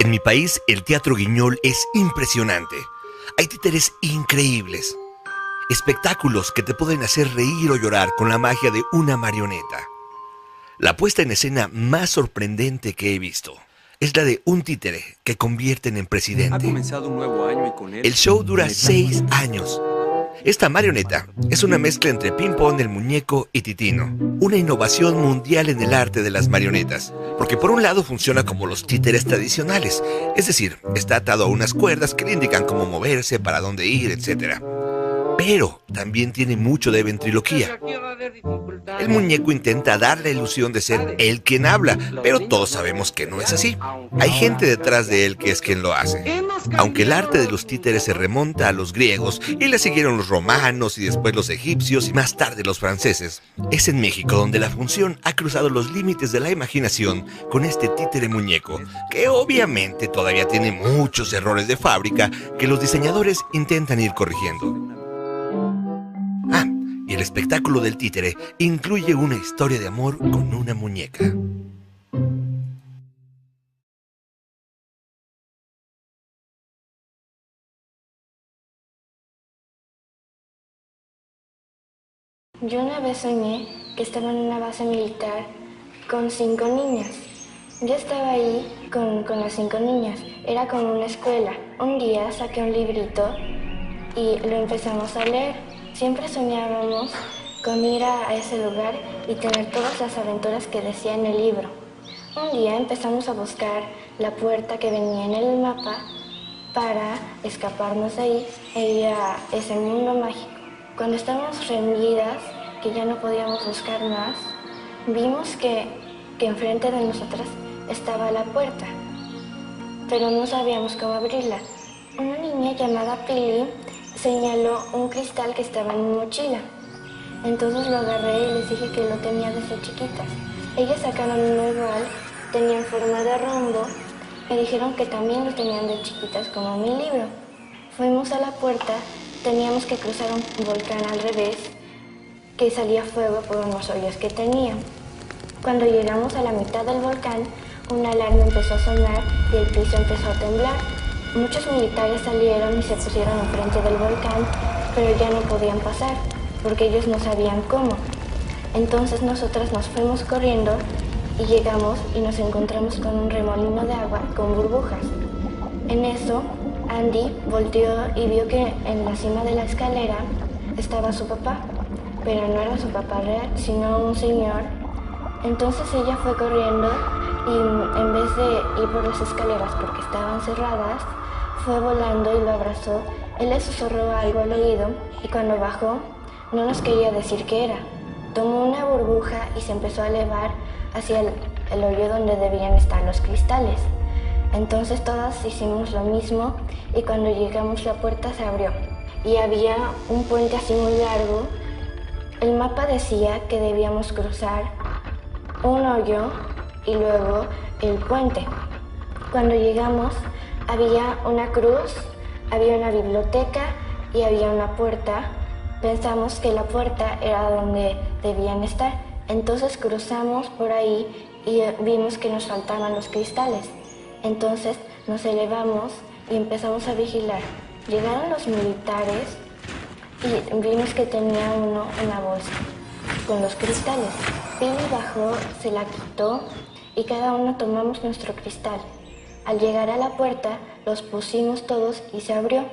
En mi país, el Teatro Guiñol es impresionante. Hay títeres increíbles. Espectáculos que te pueden hacer reír o llorar con la magia de una marioneta. La puesta en escena más sorprendente que he visto es la de un títere que convierten en Ha presidente. comenzado un nuevo año y con él... El show dura 6 años. Esta marioneta es una mezcla entre Pimpón el muñeco y Titino. Una innovación mundial en el arte de las marionetas. Porque por un lado funciona como los títeres tradicionales. Es decir, está atado a unas cuerdas que le indican cómo moverse, para dónde ir, etc. Pero también tiene mucho de ventriloquía. El muñeco intenta dar la ilusión de ser él quien habla, pero todos sabemos que no es así. Hay gente detrás de él que es quien lo hace. Aunque el arte de los títeres se remonta a los griegos y le siguieron los romanos y después los egipcios y más tarde los franceses, es en México donde la función ha cruzado los límites de la imaginación con este títere muñeco, que obviamente todavía tiene muchos errores de fábrica que los diseñadores intentan ir corrigiendo. Y el espectáculo del títere incluye una historia de amor con una muñeca. Yo una vez soñé que estaba en una base militar con 5 niñas. Yo estaba ahí con las 5 niñas. Era como una escuela. Un día saqué un librito y lo empezamos a leer. Siempre soñábamos con ir a ese lugar y tener todas las aventuras que decía en el libro. Un día empezamos a buscar la puerta que venía en el mapa para escaparnos de ahí e ir a ese mundo mágico. Cuando estábamos rendidas, que ya no podíamos buscar más, vimos que enfrente de nosotras estaba la puerta, pero no sabíamos cómo abrirla. Una niña llamada Pili señaló un cristal que estaba en mi mochila. Entonces lo agarré y les dije que lo tenía desde chiquitas. Ellas sacaron uno igual, tenían forma de rombo, me dijeron que también lo tenían de chiquitas como mi libro. Fuimos a la puerta, teníamos que cruzar un volcán al revés, que salía fuego por unos hoyos que tenía. Cuando llegamos a la mitad del volcán, una alarma empezó a sonar y el piso empezó a temblar. Muchos militares salieron y se pusieron enfrente del volcán, pero ya no podían pasar, porque ellos no sabían cómo. Entonces nosotras nos fuimos corriendo y llegamos y nos encontramos con un remolino de agua con burbujas. En eso, Andy volteó y vio que en la cima de la escalera estaba su papá, pero no era su papá real, sino un señor. Entonces ella fue corriendo y en vez de ir por las escaleras porque estaban cerradas, fue volando y lo abrazó. Él le susurró algo al oído y cuando bajó no nos quería decir qué era. Tomó una burbuja y se empezó a elevar hacia el hoyo donde debían estar los cristales. Entonces todas hicimos lo mismo y cuando llegamos la puerta se abrió y había un puente así muy largo. El mapa decía que debíamos cruzar un hoyo y luego el puente. Cuando llegamos había una cruz, había una biblioteca y había una puerta. Pensamos que la puerta era donde debían estar. Entonces cruzamos por ahí y vimos que nos faltaban los cristales. Entonces nos elevamos y empezamos a vigilar. Llegaron los militares y vimos que tenía uno una bolsa con los cristales. Billy bajó, se la quitó y cada uno tomamos nuestro cristal. Al llegar a la puerta los pusimos todos y se abrió.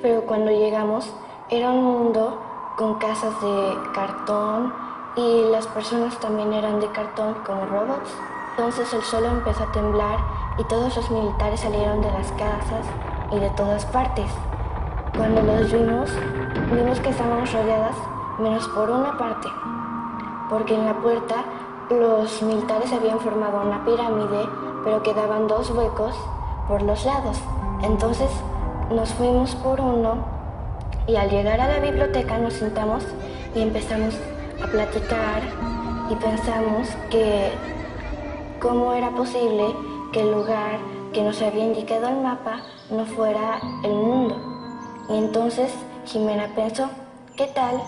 Pero cuando llegamos era un mundo con casas de cartón y las personas también eran de cartón como robots. Entonces el suelo empezó a temblar y todos los militares salieron de las casas y de todas partes. Cuando los vimos que estábamos rodeadas menos por una parte, porque en la puerta los militares habían formado una pirámide, pero quedaban 2 huecos por los lados. Entonces nos fuimos por uno y al llegar a la biblioteca nos sentamos y empezamos a platicar y pensamos que cómo era posible que el lugar que nos había indicado el mapa no fuera el mundo. Y entonces Jimena pensó, ¿qué tal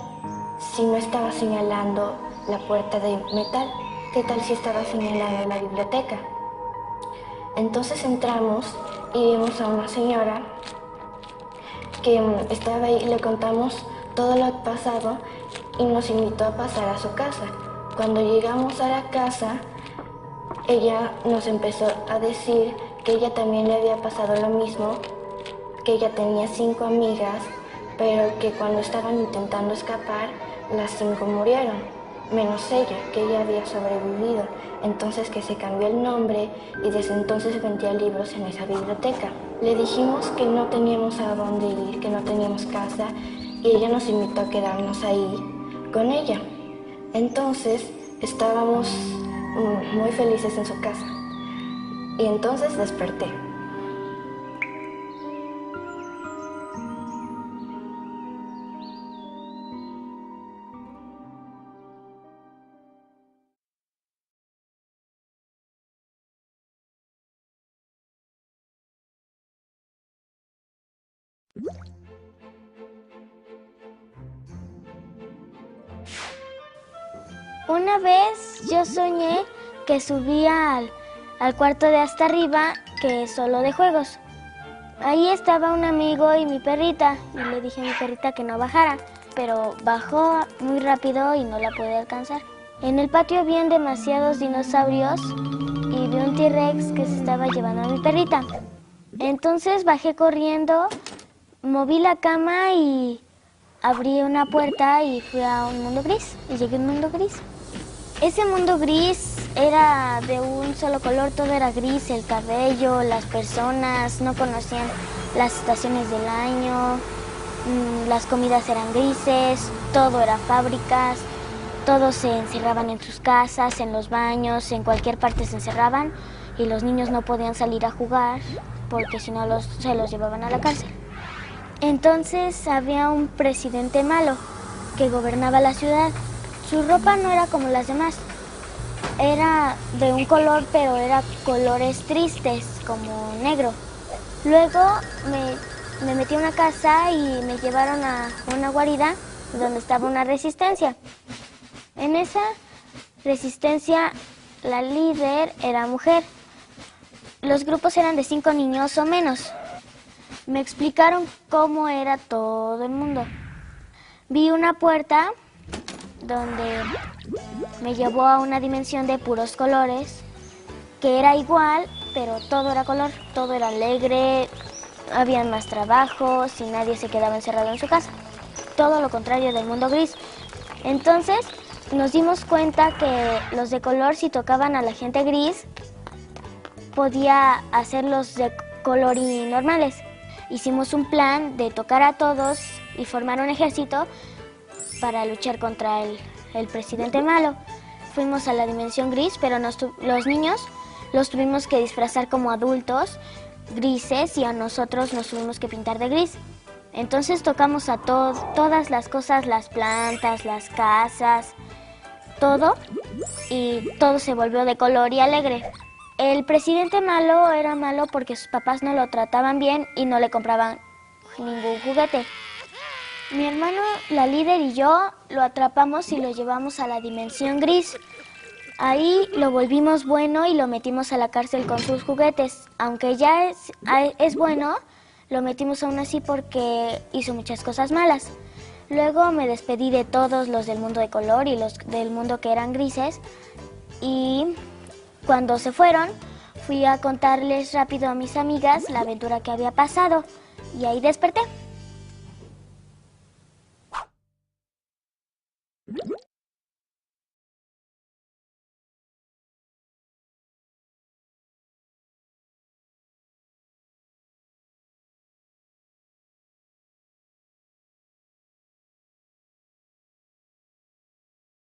si no estaba señalando la puerta de metal? ¿Qué tal si estaba señalando la biblioteca? Entonces entramos y vimos a una señora que estaba ahí, le contamos todo lo pasado y nos invitó a pasar a su casa. Cuando llegamos a la casa, ella nos empezó a decir que ella también le había pasado lo mismo, que ella tenía 5 amigas, pero que cuando estaban intentando escapar, las 5 murieron, menos ella, que ella había sobrevivido. Entonces que se cambió el nombre y desde entonces vendía libros en esa biblioteca. Le dijimos que no teníamos a dónde ir, que no teníamos casa, y ella nos invitó a quedarnos ahí con ella. Entonces estábamos muy felices en su casa. Y entonces desperté. Una vez yo soñé que subía al cuarto de hasta arriba, que es solo de juegos. Ahí estaba un amigo y mi perrita, y le dije a mi perrita que no bajara, pero bajó muy rápido y no la pude alcanzar. En el patio habían demasiados dinosaurios y vi un T-Rex que se estaba llevando a mi perrita. Entonces bajé corriendo, moví la cama y abrí una puerta y fui a un mundo gris, y llegué a un mundo gris. Ese mundo gris era de un solo color, todo era gris, el cabello, las personas, no conocían las estaciones del año, las comidas eran grises, todo era fábricas, todos se encerraban en sus casas, en los baños, en cualquier parte se encerraban y los niños no podían salir a jugar porque si no se los llevaban a la cárcel. Entonces había un presidente malo que gobernaba la ciudad. Su ropa no era como las demás, era de un color, pero era colores tristes, como negro. Luego me metí a una casa y me llevaron a una guarida donde estaba una resistencia. En esa resistencia la líder era mujer. Los grupos eran de 5 niños o menos. Me explicaron cómo era todo el mundo. Vi una puerta donde me llevó a una dimensión de puros colores, que era igual, pero todo era color, todo era alegre, había más trabajos y nadie se quedaba encerrado en su casa. Todo lo contrario del mundo gris. Entonces nos dimos cuenta que los de color, si tocaban a la gente gris, podía hacerlos de color y normales. Hicimos un plan de tocar a todos y formar un ejército para luchar contra el presidente malo. Fuimos a la dimensión gris, pero los niños los tuvimos que disfrazar como adultos grises y a nosotros nos tuvimos que pintar de gris. Entonces tocamos a todas las cosas, las plantas, las casas, todo, y todo se volvió de color y alegre. El presidente malo era malo porque sus papás no lo trataban bien y no le compraban ningún juguete. Mi hermano, la líder y yo lo atrapamos y lo llevamos a la dimensión gris. Ahí lo volvimos bueno y lo metimos a la cárcel con sus juguetes. Aunque ya es bueno, lo metimos aún así porque hizo muchas cosas malas. Luego me despedí de todos los del mundo de color y los del mundo que eran grises. Y cuando se fueron, fui a contarles rápido a mis amigas la aventura que había pasado. Y ahí desperté.